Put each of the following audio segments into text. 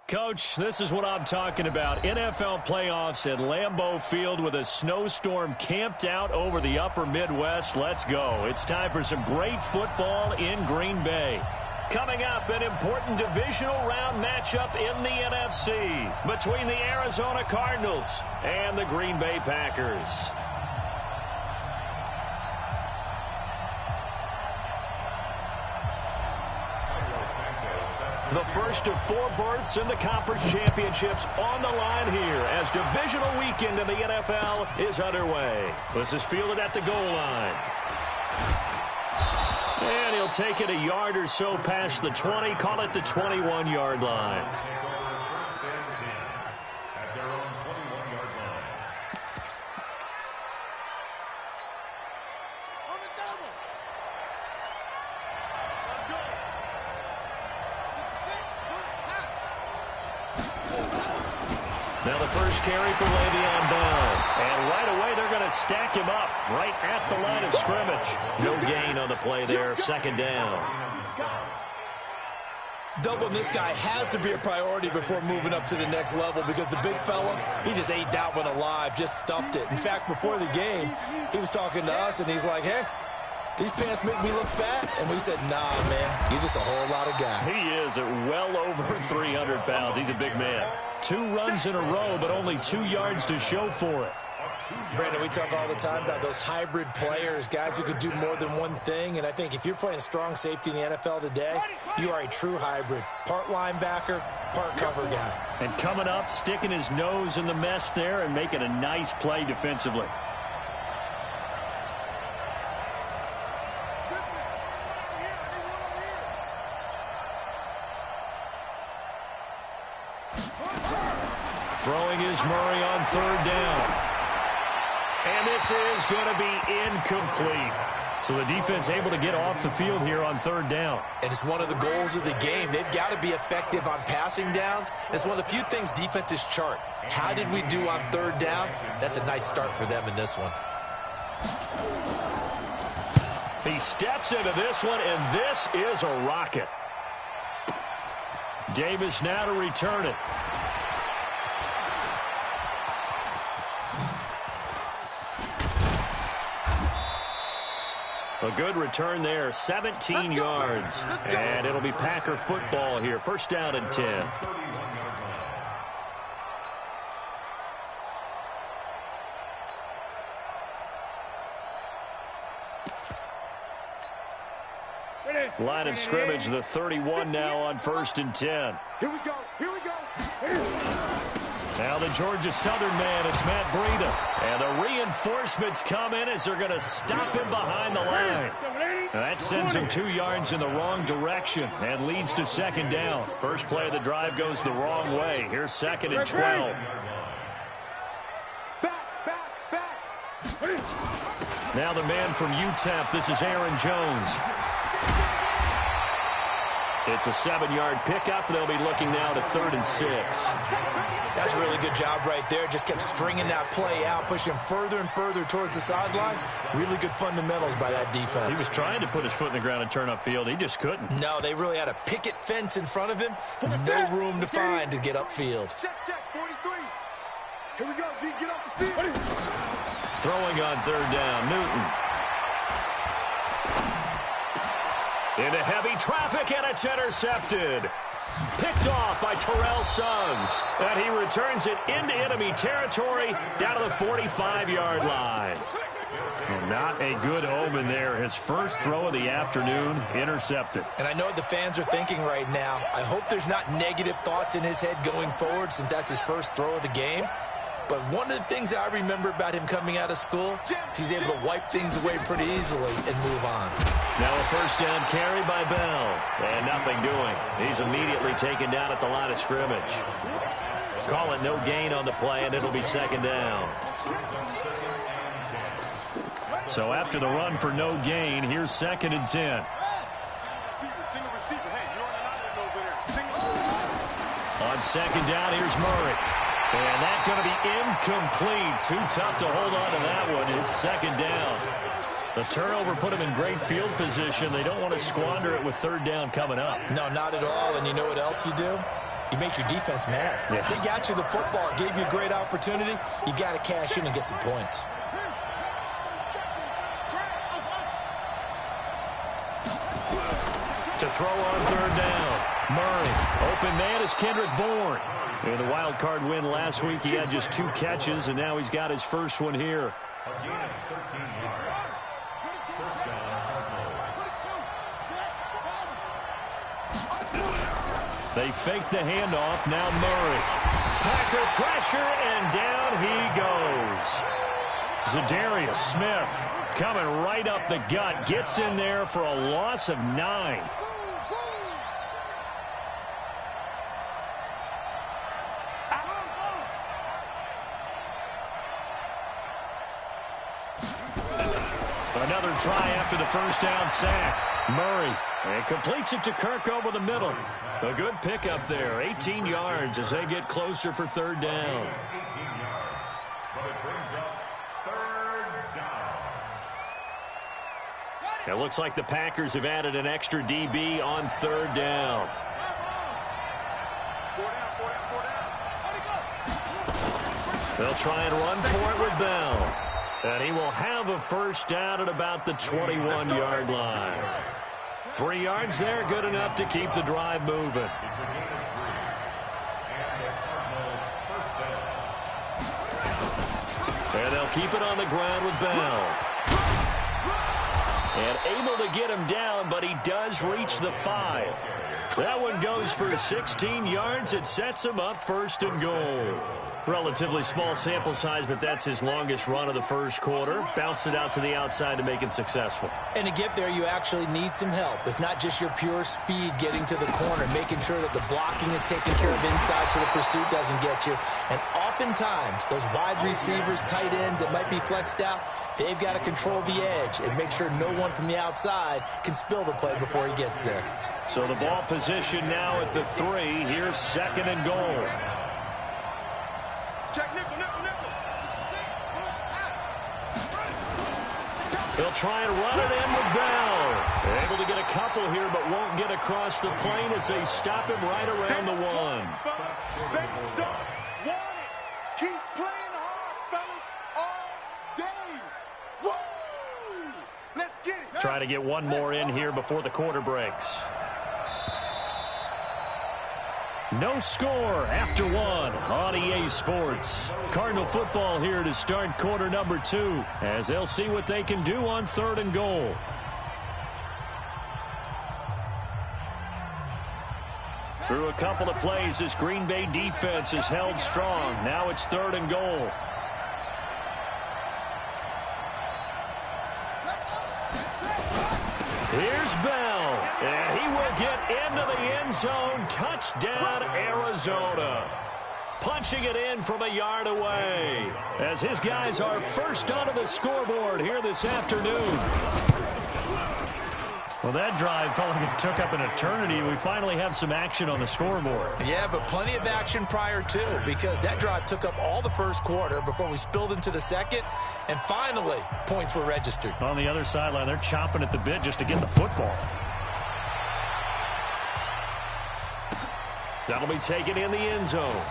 Coach, this is what I'm talking about. NFL playoffs at Lambeau Field with a snowstorm camped out over the upper Midwest. Let's go. It's time for some great football in Green Bay. Coming up, an important divisional round matchup in the NFC between the Arizona Cardinals and the Green Bay Packers. The first of 4 berths in the conference championships on the line here as divisional weekend in the NFL is underway. This is fielded at the goal line. And he'll take it a yard or so past the 20, call it the 21-yard line. Now the first carry for Le'Veon Bell. And right away they're going to stack him up right at the line of scrimmage. No gain on the play there. Second down. Doubling this guy has to be a priority before moving up to the next level because the big fella, he just ate that one alive, just stuffed it. In fact, before the game, he was talking to us and he's like, hey, these pants make me look fat. And we said, nah, man, you're just a whole lot of guy. He is at well over 300 pounds. He's a big man. 2 runs in a row, but only 2 yards to show for it. Brandon, we talk all the time about those hybrid players, guys who could do more than one thing. And I think if you're playing strong safety in the NFL today, you are a true hybrid. Part linebacker, part cover guy. And coming up, sticking his nose in the mess there and making a nice play defensively. Throwing is Murray on 3rd down. And this is going to be incomplete. So the defense able to get off the field here on 3rd down. And it's one of the goals of the game. They've got to be effective on passing downs. It's one of the few things defenses chart. How did we do on 3rd down? That's a nice start for them in this one. He steps into this one, and this is a rocket. Davis now to return it. A good return there, 17 yards. And it'll be Packer football here. First down and 10. Line of scrimmage, the 31 now on 1st and 10. Here we go, here we go. Now the Georgia Southern man, it's Matt Breida. And the reinforcements come in as they're going to stop him behind the line. That sends him 2 yards in the wrong direction and leads to 2nd down. First play of the drive goes the wrong way. Here's 2nd and 12. Now the man from UTEP, this is Aaron Jones. It's a 7-yard pickup. They'll be looking now to 3rd and 6. That's a really good job right there. Just kept stringing that play out, pushing him further and further towards the sideline. Really good fundamentals by that defense. He was trying to put his foot in the ground and turn upfield. He just couldn't. No, they really had a picket fence in front of him. No room to find to get upfield. Check, 43. Here we go, G, get off the field. Throwing on 3rd down, Newton. Into heavy traffic, and it's intercepted. Picked off by Terrell Suggs. And he returns it into enemy territory down to the 45-yard line. Well, not a good omen there. His first throw of the afternoon intercepted. And I know what the fans are thinking right now. I hope there's not negative thoughts in his head going forward since that's his first throw of the game. But one of the things I remember about him coming out of school is he's able to wipe things away pretty easily and move on. Now a first down carry by Bell. And nothing doing. He's immediately taken down at the line of scrimmage. Call it no gain on the play, and it'll be 2nd down. So after the run for no gain, here's 2nd and 10. On 2nd down, here's Murray. And that's going to be incomplete. Too tough to hold on to that one. It's second down. The turnover put them in great field position. They don't want to squander it with third down coming up. No, not at all. And you know what else you do? You make your defense mad. Yeah. They got you the football, gave you a great opportunity. You got to cash in and get some points. To throw on third down. Murray. Open man is Kendrick Bourne. In the wild card win last week, he had just 2 catches, and now he's got his first one here. They fake the handoff. Now Murray. Packer pressure, and down he goes. Zadarius Smith coming right up the gut. Gets in there for a loss of 9. Another try after the first down sack. Murray. And completes it to Kirk over the middle. A good pickup there. 18 yards as they get closer for third down. 18 yards. But it brings up third down. It looks like the Packers have added an extra DB on third down. They'll try and run for it with Bell. And he will have a first down at about the 21-yard line. 3 yards there, good enough to keep the drive moving. It's a gain of 3. And the Cardinal first down. And they'll keep it on the ground with Bell. And able to get him down, but he does reach the 5. That one goes for 16 yards. It sets him up first and goal. Relatively small sample size, but that's his longest run of the first quarter. Bounced it out to the outside to make it successful. And to get there, you actually need some help. It's not just your pure speed getting to the corner, making sure that the blocking is taken care of inside so the pursuit doesn't get you. And oftentimes, those wide receivers, tight ends that might be flexed out, they've got to control the edge and make sure no one from the outside can spill the play before he gets there. So the ball position now at the 3. Here's second and goal. Check nickel, nickel, nickel. They'll try and run it in with Bell. Able to get a couple here, but won't get across the plane as they stop him right around the 1. They don't want it. Keep playing hard, fellas, all day. Woo! Let's get it. Try to get one more in here before the quarter breaks. No score after 1 on EA Sports. Cardinal football here to start quarter number 2 as they'll see what they can do on third and goal. Through a couple of plays, this Green Bay defense is held strong. Now it's third and goal. Here's Bell, and he will get into the end zone. Touchdown, Arizona. Punching it in from a yard away as his guys are first onto the scoreboard here this afternoon. Well, that drive felt like it took up an eternity. We finally have some action on the scoreboard. Yeah, but plenty of action prior to, because that drive took up all the first quarter before we spilled into the second, and finally, points were registered. On the other sideline, they're chomping at the bit just to get the football. That'll be taken in the end zone.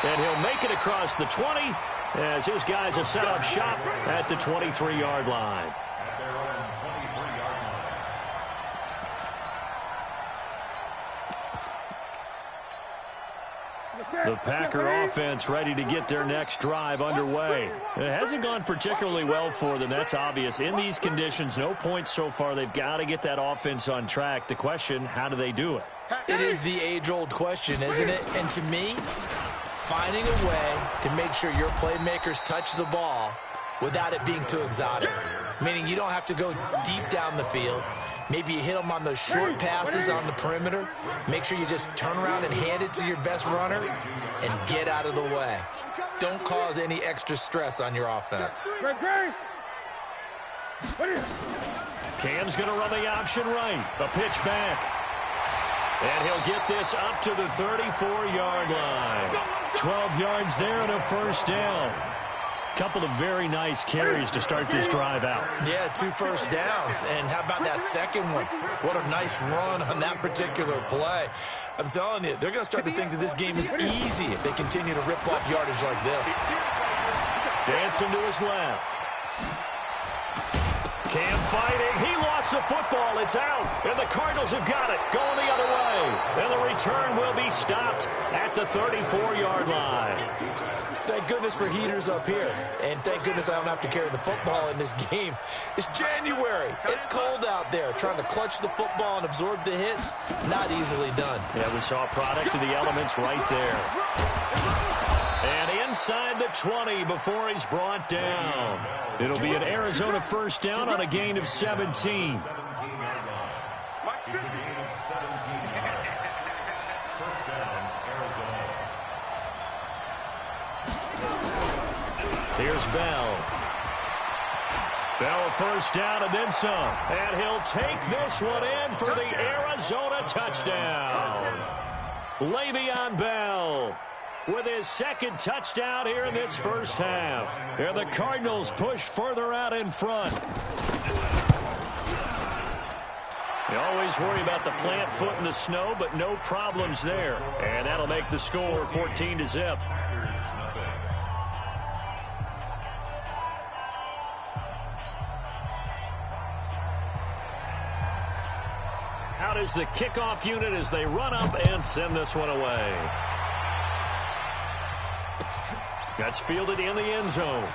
And he'll make it across the 20 as his guys will set up shop at the 23-yard line. At their own 23-yard line. The Packer offense ready to get their next drive underway. It hasn't gone particularly well for them. That's obvious. In these conditions, no points so far. They've got to get that offense on track. The question, how do they do it? It is the age-old question, isn't it? And to me, finding a way to make sure your playmakers touch the ball without it being too exotic. Meaning you don't have to go deep down the field. Maybe you hit them on those short passes on the perimeter. Make sure you just turn around and hand it to your best runner and get out of the way. Don't cause any extra stress on your offense. Cam's going to run the option right. A pitch back. And he'll get this up to the 34-yard line. 12 yards there and a first down. Couple of very nice carries to start this drive out. Yeah, 2 first downs. And how about that second one? What a nice run on that particular play. I'm telling you, they're going to start to think that this game is easy if they continue to rip off yardage like this. Dancing to his left. Cam fighting. He lost the football. It's out. And the Cardinals have got it. Going the other way. And the return will be stopped at the 34-yard line. Thank goodness for heaters up here. And thank goodness I don't have to carry the football in this game. It's January. It's cold out there. Trying to clutch the football and absorb the hits, not easily done. Yeah, we saw a product of the elements right there. And inside the 20 before he's brought down. It'll be an Arizona first down on a gain of 17. It's a gain of 17 yards. First down, Arizona. Here's Bell. Bell first down and then some. And he'll take this one in for the Arizona touchdown. Le'Veon Bell with his second touchdown here in this first half. And the Cardinals push further out in front. You always worry about the plant foot in the snow, but no problems there. And that'll make the score 14-0. Out is the kickoff unit as they run up and send this one away. That's fielded in the end zone.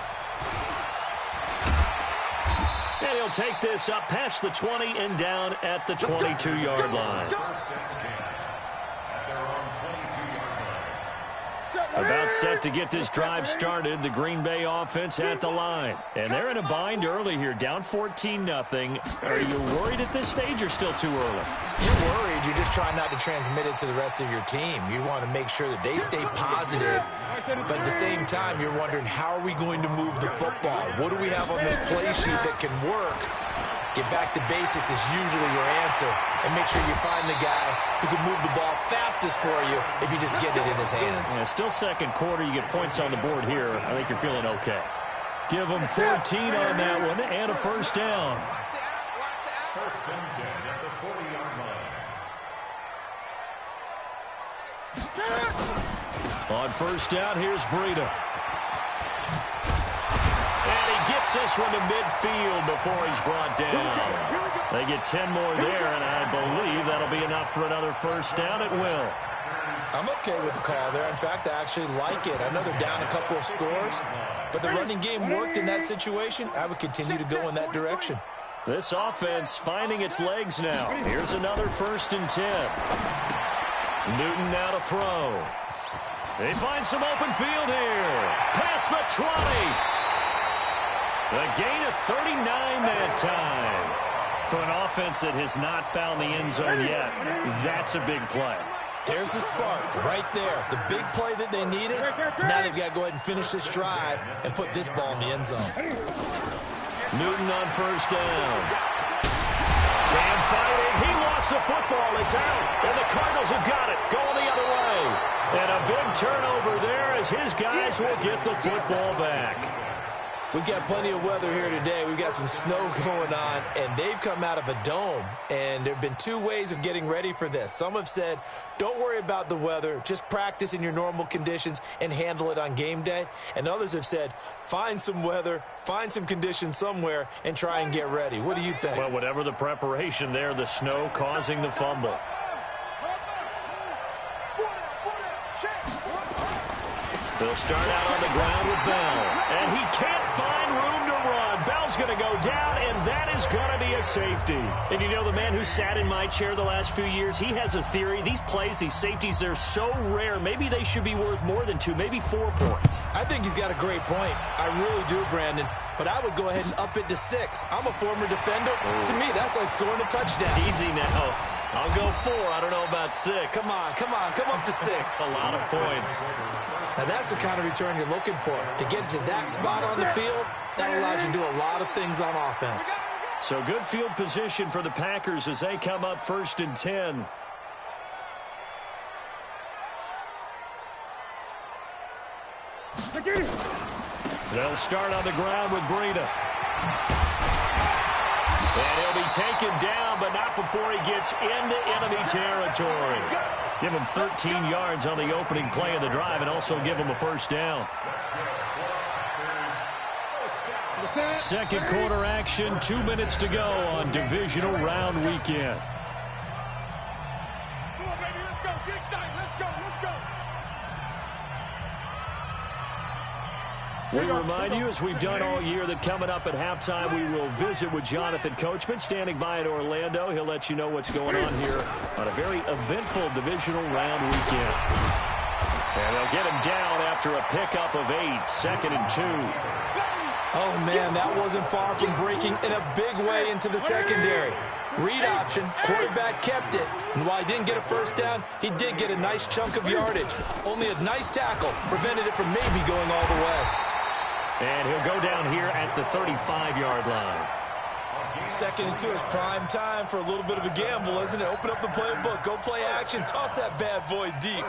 And he'll take this up past the 20 and down at the 22-yard line. About set to get this drive started, the Green Bay offense at the line. And they're in a bind early here, down 14-0. Are you worried at this stage or still too early? You're worried. You're just trying not to transmit it to the rest of your team. You want to make sure that they stay positive, but at the same time, you're wondering, how are we going to move the football? What do we have on this play sheet that can work? Get back to basics is usually your answer, and make sure you find the guy who can move the ball fastest for you if you just get it in his hands. Yeah, still second quarter. You get points on the board here. I think you're feeling okay. Give them 14 on that one and a first down. First and 10 at the 40-yard line. On first down, here's Breida. And he gets this one to midfield before he's brought down. They get 10 more there, and I believe that'll be enough for another first down. It will. I'm okay with the call there. In fact, I actually like it. I know they're down a couple of scores, but the running game worked in that situation. I would continue to go in that direction. This offense finding its legs now. Here's another first and 10. Newton now to throw. They find some open field here. Past the 20. The gain of 39 that time. For an offense that has not found the end zone yet, that's a big play. There's the spark right there. The big play that they needed. Now they've got to go ahead and finish this drive and put this ball in the end zone. Newton on first down. Cam fighting. He lost the football. It's out. And the Cardinals have got it. Going the other way. And a big turnover there as his guys will get the football back. We've got plenty of weather here today. We've got some snow going on, and they've come out of a dome. And there have been two ways of getting ready for this. Some have said, don't worry about the weather. Just practice in your normal conditions and handle it on game day. And others have said, find some weather, find some conditions somewhere, and try and get ready. What do you think? Well, whatever the preparation there, the snow causing the fumble. They'll start out on the ground with Bell. And he can't find room to run. Bell's going to go down, and that is going to be a safety. And you know, the man who sat in my chair the last few years, he has a theory. These plays, these safeties, they're so rare. Maybe they should be worth more than 2, maybe 4 points. I think he's got a great point. I really do, Brandon. But I would go ahead and up it to 6. I'm a former defender. To me, that's like scoring a touchdown. Easy now. I'll go 4. I don't know about 6. Come on. Come up to 6. A lot of points. Now, that's the kind of return you're looking for. To get to that spot on the field, that allows you to do a lot of things on offense. So good field position for the Packers as they come up first and 10. They'll start on the ground with Breida. And he'll be taken down, but not before he gets into enemy territory. Give him 13 yards on the opening play of the drive and also give him a first down. Second quarter action, 2 minutes to go on divisional round weekend. Come on, baby, let's go. Get excited. Let's go. Let's go. We remind you, as we've done all year, that coming up at halftime, we will visit with Jonathan Coachman, standing by in Orlando. He'll let you know what's going on here on a very eventful divisional round weekend. And they'll get him down after a pickup of 8, 2nd and 2. Oh, man, that wasn't far from breaking in a big way into the secondary. Read option, quarterback kept it, and while he didn't get a first down, he did get a nice chunk of yardage. Only a nice tackle prevented it from maybe going all the way. And he'll go down here at the 35-yard line. 2nd and 2 is prime time for a little bit of a gamble, isn't it? Open up the playbook, go play action, toss that bad boy deep.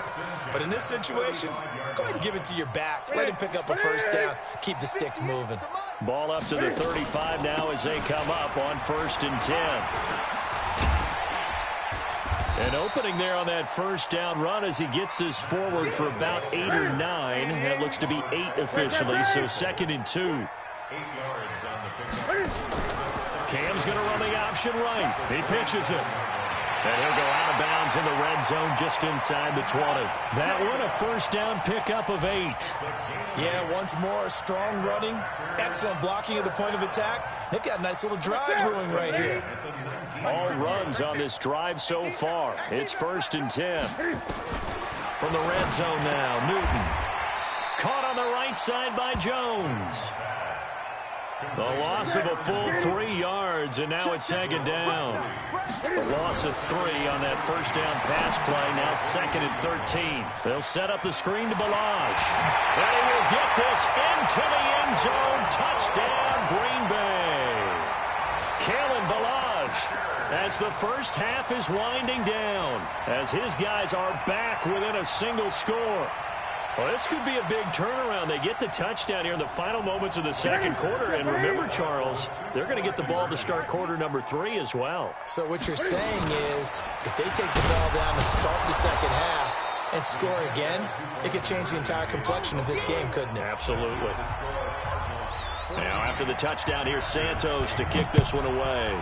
But in this situation, go ahead and give it to your back. Let him pick up a first down. Keep the sticks moving. Ball up to the 35 now as they come up on 1st and 10. An opening there on that first down run as he gets this forward for about 8 or 9. That looks to be 8 officially, so 2nd and 2. 8 yards on the pickup. Cam's going to run the option right. He pitches it. And he'll go out of bounds in the red zone just inside the 20. That one, a first down pickup of 8. Yeah, once more, strong running, excellent blocking at the point of attack. They've got a nice little drive brewing right here. All runs on this drive so far. It's 1st and 10. From the red zone now, Newton. Caught on the right side by Jones. The loss of a full 3 yards, and now it's 2nd down. A loss of 3 on that first down pass play, now 2nd and 13. They'll set up the screen to Balaj. And he will get this into the end zone. Touchdown, Green Bay. Kalen Balaj, as the first half is winding down, as his guys are back within a single score. Well, this could be a big turnaround. They get the touchdown here in the final moments of the second quarter. And remember, Charles, they're going to get the ball to start quarter number 3 as well. So what you're saying is if they take the ball down to start the second half and score again, it could change the entire complexion of this game, couldn't it? Absolutely. Now, after the touchdown, here's Santos to kick this one away.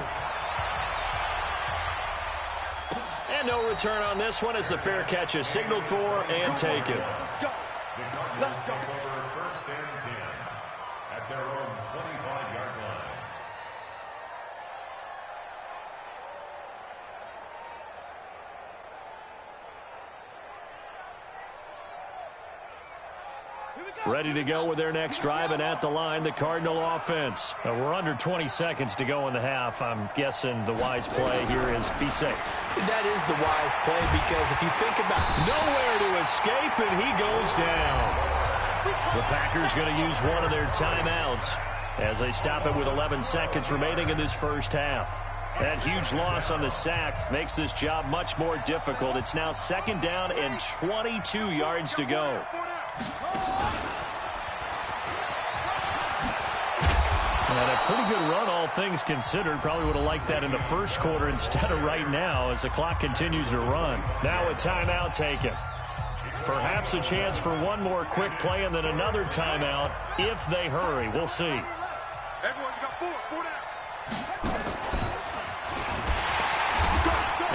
And no return on this one as the fair catch is signaled for and taken. Let's go. First and 10 at their own 25-yard line. Ready to go with their next drive, and at the line, the Cardinal offense. We're under 20 seconds to go in the half. I'm guessing the wise play here is be safe. That is the wise play, because if you think about it, nowhere to escape, and he goes down. The Packers going to use one of their timeouts as they stop it with 11 seconds remaining in this first half. That huge loss on the sack makes this job much more difficult. It's now 2nd down and 22 yards to go. And a pretty good run, all things considered. Probably would have liked that in the first quarter instead of right now as the clock continues to run. Now a timeout taken. Perhaps a chance for one more quick play and then another timeout if they hurry. We'll see. Everyone, you got 4 down.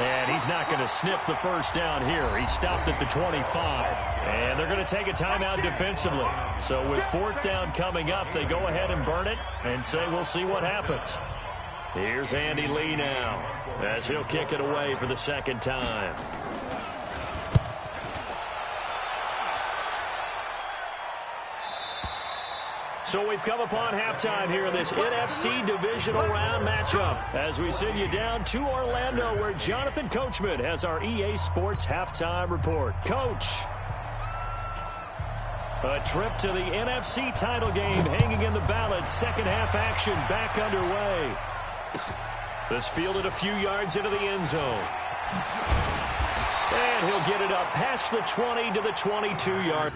And he's not going to sniff the first down here. He stopped at the 25. And they're going to take a timeout defensively. So with 4th down coming up, they go ahead and burn it and say we'll see what happens. Here's Andy Lee now as he'll kick it away for the 2nd time. So we've come upon halftime here in this NFC divisional round matchup as we send you down to Orlando where Jonathan Coachman has our EA Sports halftime report. Coach, a trip to the NFC title game hanging in the balance. Second half action back underway. This fielded a few yards into the end zone. And he'll get it up past the 20 to the 22-yard.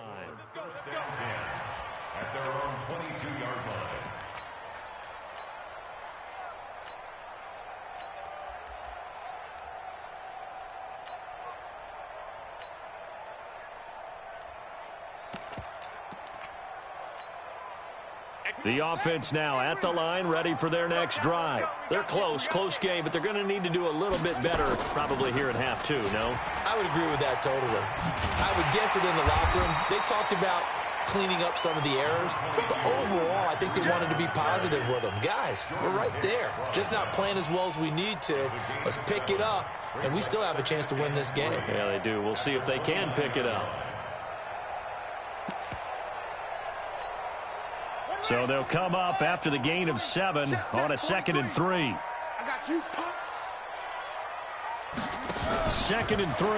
line. First and 10 at their own 22-yard line. The offense now at the line, ready for their next drive. They're close game, but they're going to need to do a little bit better probably here at half two, no? I would agree with that totally. I would guess it in the locker room. They talked about cleaning up some of the errors, but overall, I think they wanted to be positive with them. Guys, we're right there. Just not playing as well as we need to. Let's pick it up, and we still have a chance to win this game. Yeah, they do. We'll see if they can pick it up. So they'll come up after the gain of 7 on a 2nd and 3. I got you, pop. 2nd and 3.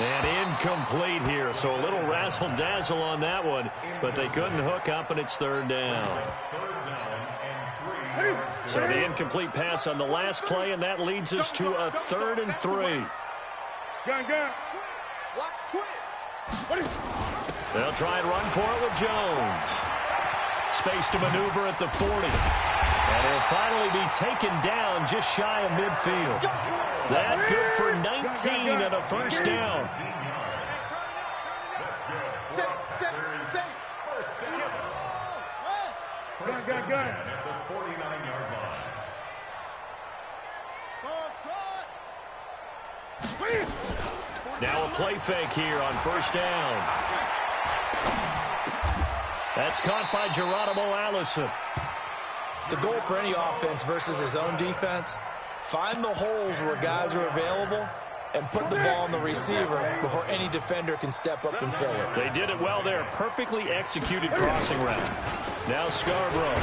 And incomplete here, so a little razzle-dazzle on that one, but they couldn't hook up, and it's 3rd down. So the incomplete pass on the last play, and that leads us to a 3rd and 3. Gun. Watch twins. They'll try and run for it with Jones. Space to maneuver at the 40. And he'll finally be taken down just shy of midfield. That good for 19 and a 1st down. Set. Gun. At the 49-yard line. Now a play fake here on 1st down. That's caught by Geronimo Allison. The goal for any offense versus his own defense, find the holes where guys are available and put the ball on the receiver before any defender can step up and fill it. They did it well there. Perfectly executed crossing route. Now Scarborough.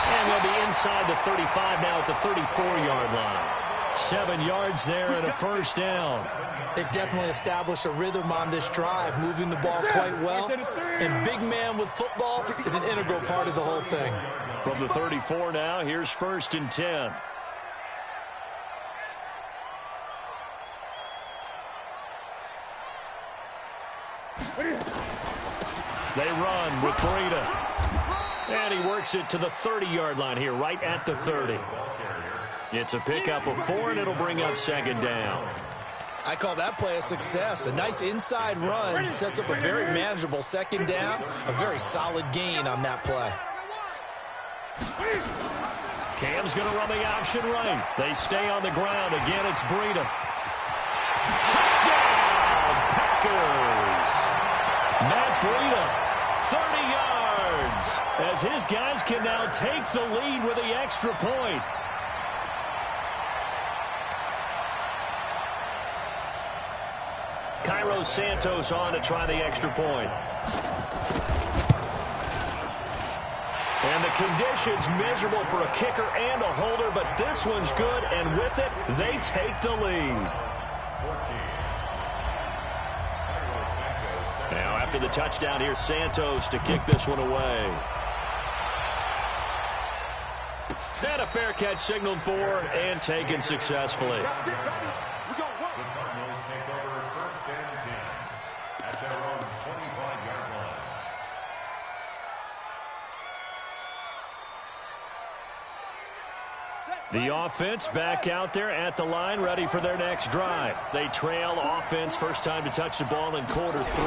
And they'll be inside the 35 now at the 34-yard line. 7 yards there and a 1st down. They've definitely established a rhythm on this drive, moving the ball quite well. And big man with football is an integral part of the whole thing. From the 34 now, here's 1st and 10. They run with Breida. And he works it to the 30-yard line here, right at the 30. It's a pickup of 4, and it'll bring up 2nd down. I call that play a success. A nice inside run sets up a very manageable 2nd down. A very solid gain on that play. Cam's going to run the option right. They stay on the ground. Again, it's Breida. Touchdown, Packers! Matt Breida, 30 yards, as his guys can now take the lead with the extra point. Cairo Santos on to try the extra point. And the conditions miserable for a kicker and a holder, but this one's good, and with it, they take the lead. Now, after the touchdown, here's Santos to kick this one away. And a fair catch signaled for and taken successfully. The offense back out there at the line, ready for their next drive. They trail offense, first time to touch the ball in quarter 3,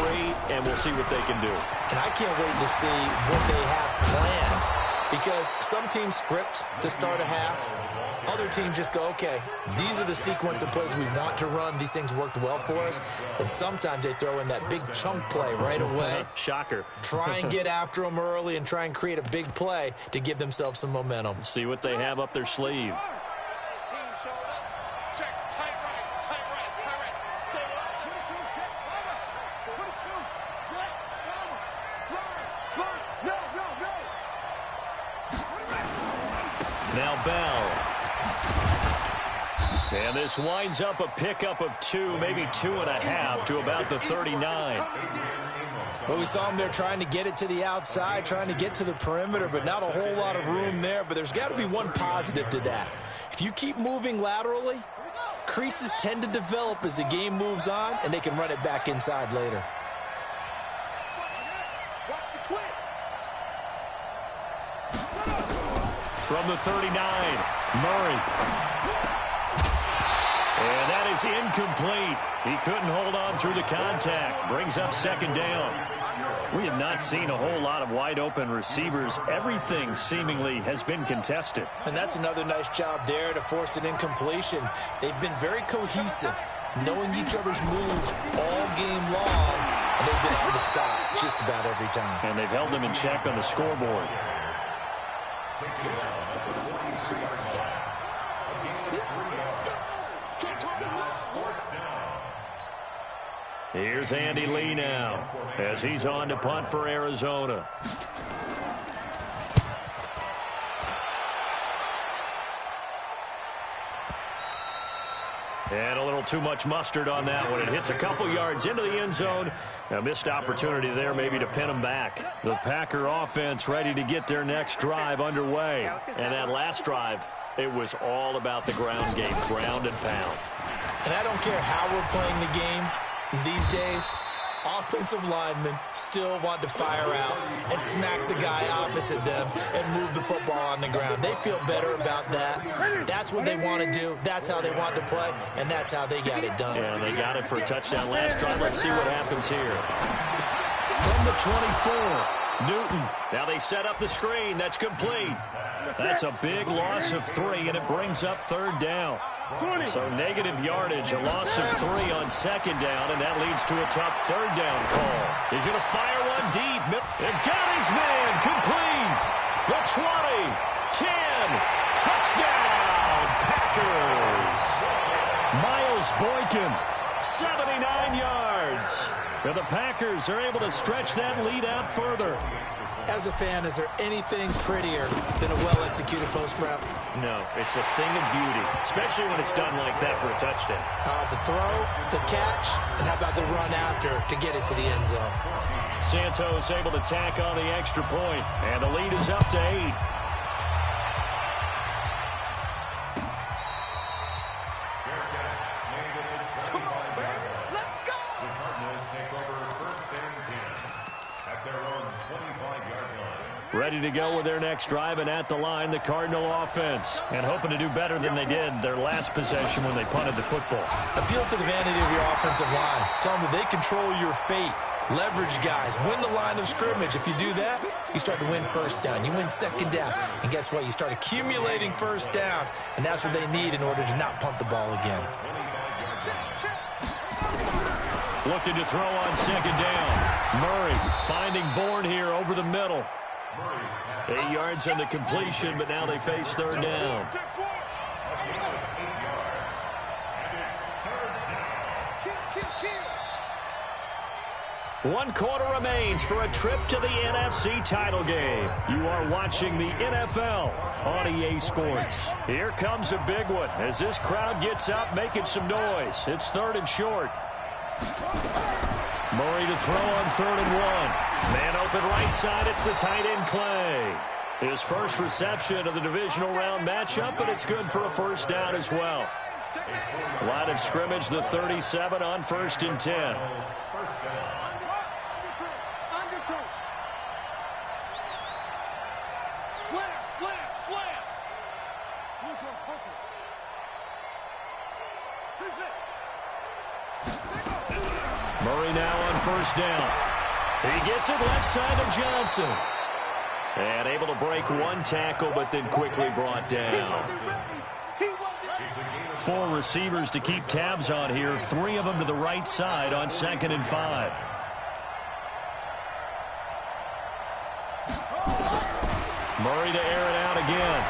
and we'll see what they can do. And I can't wait to see what they have planned, because some teams script to start a half. Other teams just go, okay, these are the sequence of plays we want to run. These things worked well for us. And sometimes they throw in that big chunk play right away. Shocker. Try and get after them early and try and create a big play to give themselves some momentum. See what they have up their sleeve. Now Bell. And this winds up a pickup of 2, maybe 2.5 to about the 39. Well, we saw him there trying to get it to the outside, trying to get to the perimeter, but not a whole lot of room there. But there's got to be one positive to that. If you keep moving laterally, Creases tend to develop as the game moves on, and they can run it back inside later. From the 39, Murray. And that is incomplete. He couldn't hold on through the contact. Brings up second down. We have not seen a whole lot of wide-open receivers. Everything seemingly has been contested. And that's another nice job there to force an incompletion. They've been very cohesive, knowing each other's moves all game long, and they've been on the spot just about every time. And they've held them in check on the scoreboard. Here's Andy Lee now as he's on to punt for Arizona. And a little too much mustard on that one. It hits a couple yards into the end zone. A missed opportunity there maybe to pin them back. The Packer offense ready to get their next drive underway. And that last drive, it was all about the ground game, ground and pound. And I don't care how we're playing the game these days, offensive linemen still want to fire out and smack the guy opposite them and move the football on the ground. They feel better about that. That's what they want to do. That's how they want to play, and that's how they got it done. Yeah, they got it for a touchdown last drive. Let's see what happens here. From the 24, Newton. Now they set up the screen. That's complete. That's a big loss of 3, and it brings up third down. So negative yardage, a loss of 3 on second down, and that leads to a tough third down call. He's going to fire one deep. And got his man complete. The 20, 10, touchdown, Packers. Miles Boykin, 79 yards. And the Packers are able to stretch that lead out further. As a fan, is there anything prettier than a well-executed post route? No, it's a thing of beauty, especially when it's done like that for a touchdown. The throw, the catch, and how about the run after to get it to the end zone? Santos able to tack on the extra point, and the lead is up to 8. Ready to go with their next drive, and at the line, the Cardinal offense. And hoping to do better than they did their last possession when they punted the football. Appeal to the vanity of your offensive line. Tell them that they control your fate. Leverage guys. Win the line of scrimmage. If you do that, you start to win first down. You win second down. And guess what? You start accumulating first downs. And that's what they need in order to not punt the ball again. Looking to throw on second down. Murray finding Bourne here over the middle. 8 yards on the completion, but now they face third down. One quarter remains for a trip to the NFC title game. You are watching the NFL on EA Sports. Here comes a big one as this crowd gets up making some noise. It's third and short. Murray to throw on third and 1. Man open right side, it's the tight end Clay. His first reception of the divisional round matchup, but it's good for a first down as well. Line of scrimmage, the 37 on 1st and 10. Murray now on first down. He gets it left side to Johnson. And able to break one tackle, but then quickly brought down. 4 receivers to keep tabs on here. 3 of them to the right side on 2nd and 5. Murray to air it out again.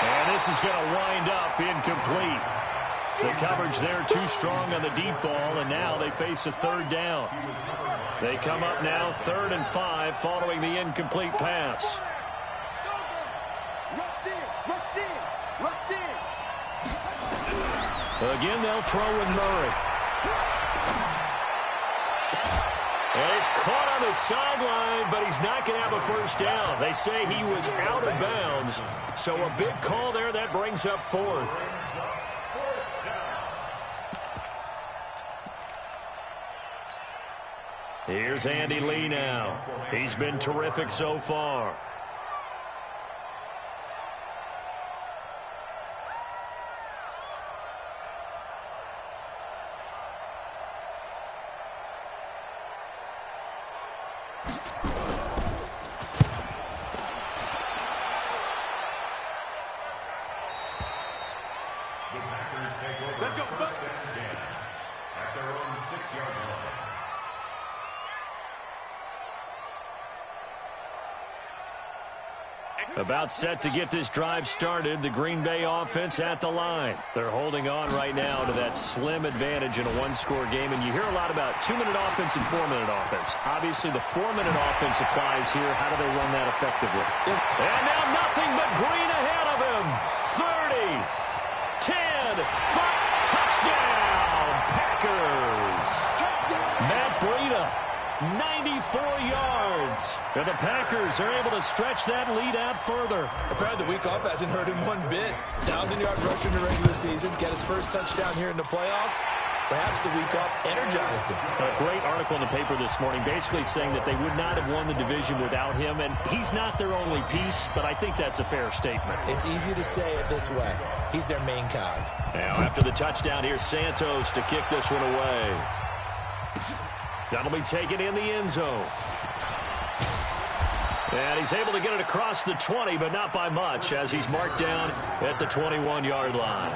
And this is going to wind up incomplete. The coverage there too strong on the deep ball, and now they face a third down. They come up now 3rd and 5 following the incomplete pass. Again, they'll throw with Murray. And he's caught on the sideline, but he's not going to have a first down. They say he was out of bounds. So a big call there that brings up fourth. Here's Andy Lee now. He's been terrific so far. Let's go, First and 10 at their own 6-yard line. About set to get this drive started. The Green Bay offense at the line. They're holding on right now to that slim advantage in a one-score game. And you hear a lot about 2-minute offense and 4-minute offense. Obviously, the 4-minute offense applies here. How do they run that effectively? And now nothing but green ahead of him. 30, 10, 5, touchdown, Packers. Matt Breida, 94 yards. And the Packers are able to stretch that lead out further. Apparently the week off hasn't hurt him one bit. 1,000-yard rush in the regular season. Got his first touchdown here in the playoffs. Perhaps the week off energized him. A great article in the paper this morning basically saying that they would not have won the division without him. And he's not their only piece, but I think that's a fair statement. It's easy to say it this way. He's their main cog. Now after the touchdown, here's Santos to kick this one away. That'll be taken in the end zone. And he's able to get it across the 20, but not by much, as he's marked down at the 21-yard line.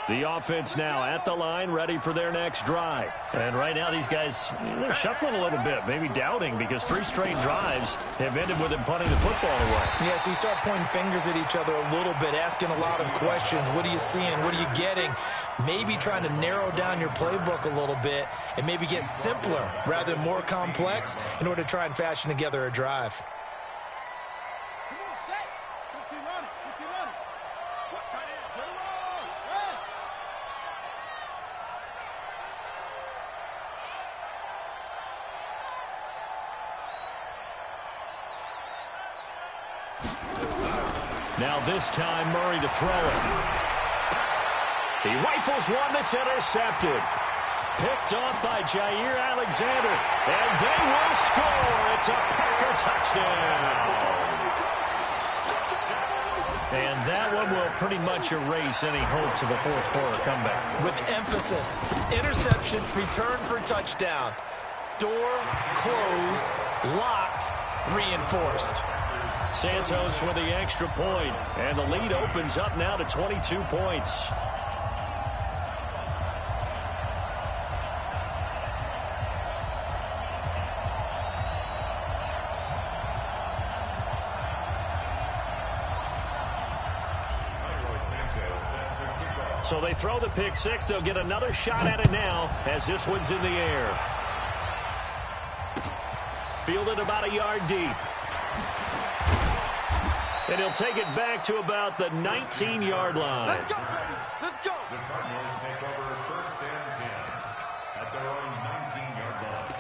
The offense now at the line, ready for their next drive. And right now, these guys, they're shuffling a little bit, maybe doubting, because 3 straight drives have ended with them punting the football away. Yeah, so you start pointing fingers at each other a little bit, asking a lot of questions. What are you seeing? What are you getting? Maybe trying to narrow down your playbook a little bit and maybe get simpler rather than more complex in order to try and fashion together a drive. Come on, set. Put team on it. Put team on it. What tight end? Put him on. Run. Now this time, Murray to throw it. He rifles one that's intercepted. Picked off by Jair Alexander. And they will score. It's a Packer touchdown. And that one will pretty much erase any hopes of a fourth-quarter comeback. With emphasis, interception, return for touchdown. Door closed, locked, reinforced. Santos with the extra point. And the lead opens up now to 22 points. So they throw the pick six. They'll get another shot at it now as this one's in the air. Fielded about a yard deep. And he'll take it back to about the 19-yard line. Let's go, baby. Let's go. The Cardinals take over first and 10 at their own 19-yard line.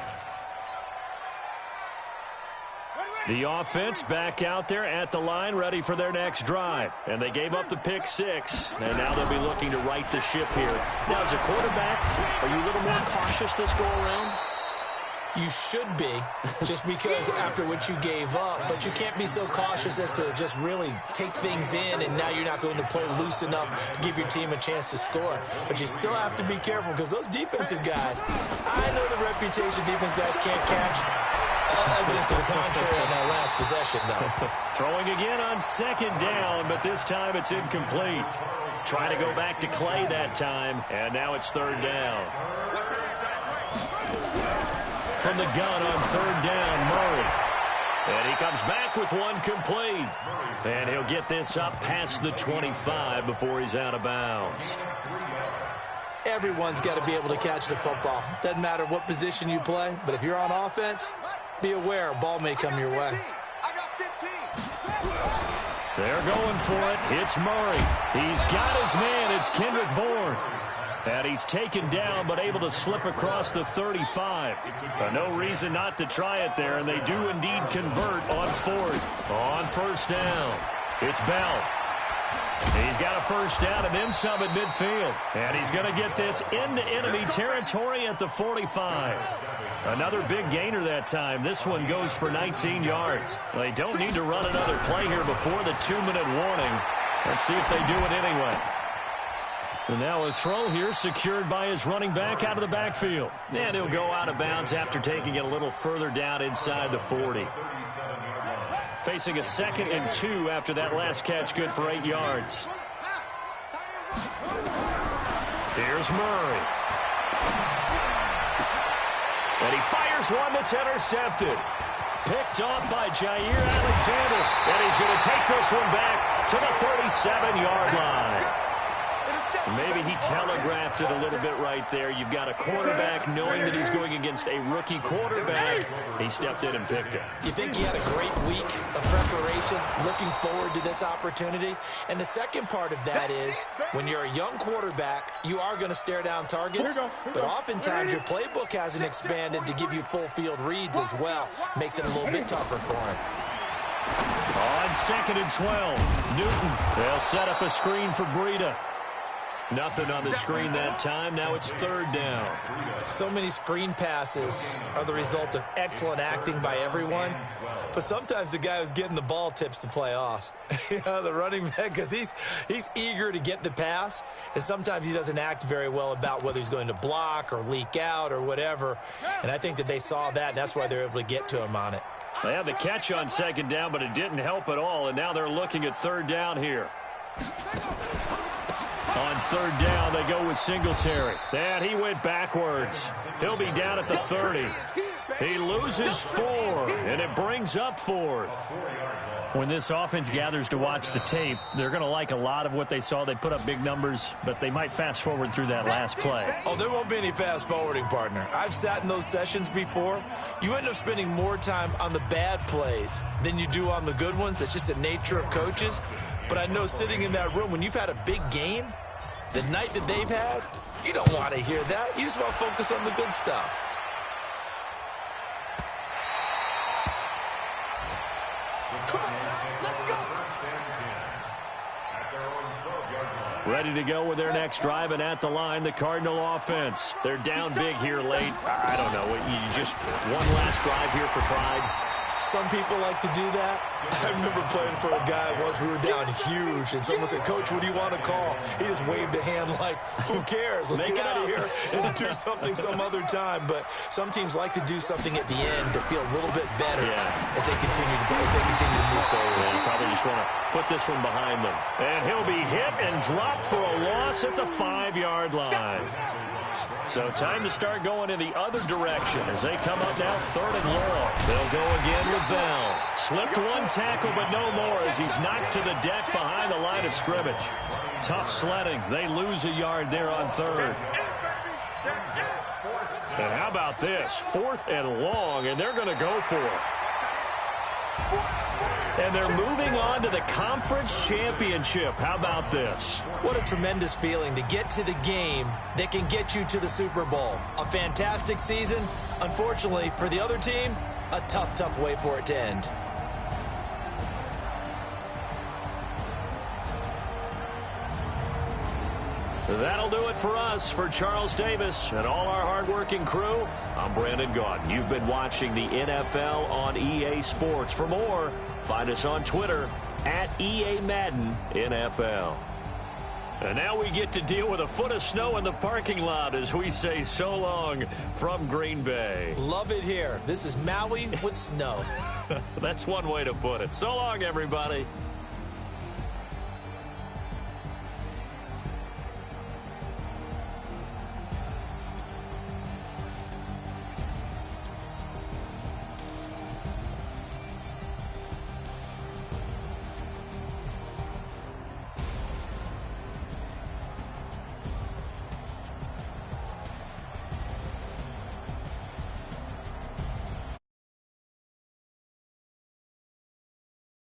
The offense back out there at the line, ready for their next drive. And they gave up the pick six, and now they'll be looking to right the ship here. Now, as a quarterback, are you a little more cautious this go-around? You should be, just because after what you gave up, but you can't be so cautious as to just really take things in, and now you're not going to play loose enough to give your team a chance to score. But you still have to be careful, because those defensive guys, I know the reputation defense guys can't catch. Evidence to the contrary in that last possession, though. Throwing again on second down, but this time it's incomplete. Trying to go back to Clay that time, and now it's third down. From the gun on third down, Murray. And he comes back with one complete. And he'll get this up past the 25 before he's out of bounds. Everyone's got to be able to catch the football. Doesn't matter what position you play, but if you're on offense, be aware a ball may come your way. I got 15. They're going for it. It's Murray. He's got his man. It's Kendrick Bourne. And he's taken down but able to slip across the 35. No reason not to try it there, and they do indeed convert on fourth. On first down, it's Bell. He's got a first down and then some at midfield. And he's going to get this into enemy territory at the 45. Another big gainer that time. This one goes for 19 yards. They don't need to run another play here before the 2-minute warning. Let's see if they do it anyway. And now a throw here secured by his running back out of the backfield. And he'll go out of bounds after taking it a little further down inside the 40. Facing a 2nd and 2 after that last catch, good for 8 yards. Here's Murray. And he fires one that's intercepted. Picked off by Jair Alexander. And he's going to take this one back to the 37-yard line. Maybe he telegraphed it a little bit right there. You've got a quarterback knowing that he's going against a rookie quarterback. He stepped in and picked it. You think he had a great week of preparation, looking forward to this opportunity? And the second part of that is, when you're a young quarterback, you are going to stare down targets, but oftentimes your playbook hasn't expanded to give you full field reads as well. Makes it a little bit tougher for him. On 2nd and 12, Newton. They'll set up a screen for Breida. Nothing on the screen that time. Now it's 3rd down. So many screen passes are the result of excellent acting by everyone. But sometimes the guy who's getting the ball tips the play off. The running back, because he's eager to get the pass. And sometimes he doesn't act very well about whether he's going to block or leak out or whatever. And I think that they saw that, and that's why they're able to get to him on it. They had the catch on 2nd down, but it didn't help at all. And now they're looking at 3rd down here. On 3rd down, they go with Singletary. And he went backwards. He'll be down at the 30. He loses 4, and it brings up 4th. When this offense gathers to watch the tape, they're going to like a lot of what they saw. They put up big numbers, but they might fast forward through that last play. Oh, there won't be any fast forwarding, partner. I've sat in those sessions before. You end up spending more time on the bad plays than you do on the good ones. It's just the nature of coaches. But I know sitting in that room, when you've had a big game, the night that they've had, you don't want to hear that. You just want to focus on the good stuff. Ready to go with their next drive, and at the line, the Cardinal offense. They're down big here late. I don't know. You just one last drive here for pride. Some people like to do that. I remember playing for a guy once. We were down huge, and someone said, "Coach, what do you want to call?" He just waved a hand like, "Who cares? Let's get out of here and do something some other time." But some teams like to do something at the end to feel a little bit better as they continue to move forward. Yeah, you probably just want to put this one behind them. And he'll be hit and dropped for a loss at the 5-yard line. So time to start going in the other direction as they come up now 3rd and long. They'll go again with Bell. Slipped one tackle, but no more as he's knocked to the deck behind the line of scrimmage. Tough sledding. They lose a yard there on 3rd. And how about this? 4th and long, and they're going to go for it. And they're moving on to the conference championship. How about this? What a tremendous feeling to get to the game that can get you to the Super Bowl. A fantastic season. Unfortunately, for the other team, a tough, tough way for it to end. That'll do it for us. For Charles Davis and all our hardworking crew, I'm Brandon Gaudin. You've been watching the NFL on EA Sports. For more, find us on Twitter at EA Madden NFL. And now we get to deal with a foot of snow in the parking lot as we say so long from Green Bay. Love it here. This is Maui with snow. That's one way to put it. So long, everybody.